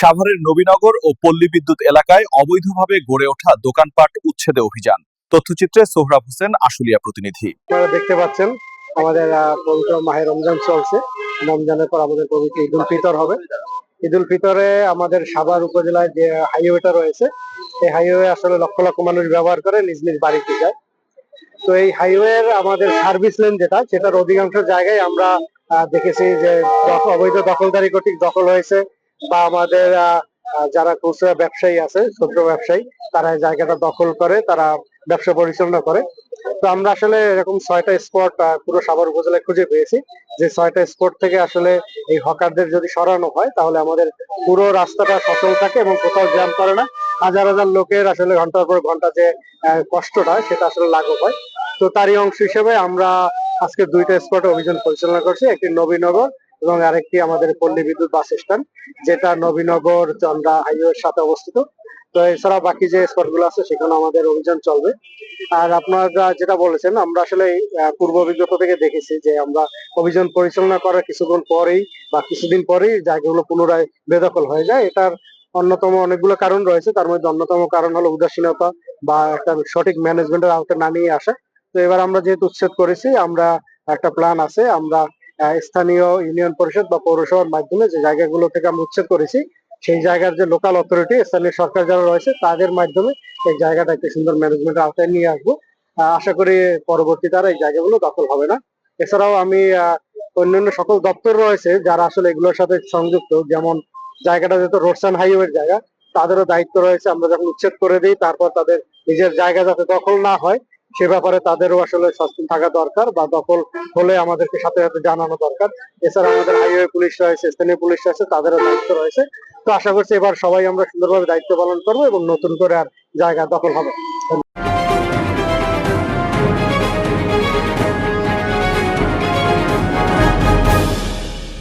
সাভারের নবীনগর ও পল্লী বিদ্যুৎ এলাকায় অবৈধভাবে গড়ে ওঠা দোকানপাট উচ্ছেদে অভিযান। তথ্যচিত্রে সোহরাব হোসেন, আশুলিয়া প্রতিনিধি। আপনারা দেখতে পাচ্ছেন আমাদের পবিত্র মাহে রমজান চলছে। রমজানের পর আমাদের পবিত্র ঈদ উল ফিতর হবে। ঈদ উল ফিতরে আমাদের সাভার উপজেলায় যে হাইওয়েটা রয়েছে, এই হাইওয়ে আসলে লক্ষ লক্ষ মানুষ ব্যবহার করে নিজ নিজ বাড়িতে যায়। তো এই হাইওয়ের আমাদের সার্ভিস লেন সেটার অধিকাংশ জায়গায় আমরা দেখেছি যে অবৈধ দখলদারি কর্তৃক দখল হয়েছে, বা আমাদের যারা খুচরা ব্যবসায়ী আছে, ক্ষুদ্র ব্যবসায়ী, তারা এই জায়গাটা দখল করে, তারা ব্যবসা পরিচালনা করে। তো আমরা আসলে এরকম 6টা স্পট পুরো সাভার উপজেলায় খুঁজে পেয়েছি, যে 6টা স্পট থেকে আসলে এই হকারদের যদি সরানো হয় তাহলে আমাদের পুরো রাস্তাটা সচল থাকে এবং কোথাও জ্যাম করে না। হাজার হাজার লোকের আসলে ঘন্টার পর ঘন্টা যে কষ্টটা সেটা আসলে লাঘব হয়। তো তারই অংশ হিসেবে আমরা আজকে 2টা স্পটে অভিযান পরিচালনা করছি, একটি নবীনগর এবং আরেকটি আমাদের পল্লী বিদ্যুৎ বাস স্ট্যান্ড, যেটা নবীনগর চন্দ্রা হাইওয়ের সাথে অবস্থিত। তো এছাড়া বাকি যে স্পট গুলো আছে সেখানে আমাদের অভিযান চলবে। আর আপনারা যেটা বলেছেন, আমরা আসলে পূর্ব অভিজ্ঞতা থেকে দেখেছি যে আমরা অভিযান পরিচালনা করার কিছুক্ষণ পরেই বা কিছুদিন পরেই জায়গাগুলো পুনরায় বেদখল হয়ে যায়। এটার অন্যতম অনেকগুলো কারণ রয়েছে, তার মধ্যে অন্যতম কারণ হলো উদাসীনতা বা একটা সঠিক ম্যানেজমেন্টের আওতায় না নিয়ে আসা। তো এবার আমরা যেহেতু উচ্ছেদ করেছি, আমরা একটা প্ল্যান আছে, আমরা স্থানীয় ইউনিয়ন পরিষদ বা পৌরসভার মাধ্যমে যে জায়গাগুলো থেকে আমরা উচ্ছেদ করেছি, সেই জায়গার যে লোকাল অথরিটি, স্থানীয় সরকার যারা রয়েছে, তাদের মাধ্যমে এই জায়গাটা একটা সুন্দর ম্যানেজমেন্টের আওতায় নিয়ে আসবো। আশা করি পরবর্তীতে আর এই জায়গাগুলো দখল হবে না। এছাড়াও আমি অন্যান্য সকল দপ্তর রয়েছে যারা আসলে এগুলোর সাথে সংযুক্ত, যেমন জায়গাটা যেহেতু রোডস অ্যান্ড হাইওয়ের জায়গা, তাদেরও দায়িত্ব রয়েছে। আমরা যখন উচ্ছেদ করে দিই, তারপর তাদের নিজের জায়গা যাতে দখল না হয় সে ব্যাপারে তাদেরও আসলে সচেতন থাকা দরকার, বা দখল হলে আমাদেরকে সাথে সাথে জানানো দরকার। এছাড়া আমাদের হাইওয়ে পুলিশ রয়েছে, স্থানীয় পুলিশ রয়েছে, তাদেরও দায়িত্ব রয়েছে। তো আশা করছি এবার সবাই আমরা সুন্দরভাবে দায়িত্ব পালন করবো এবং নতুন করে আর জায়গা দখল হবে।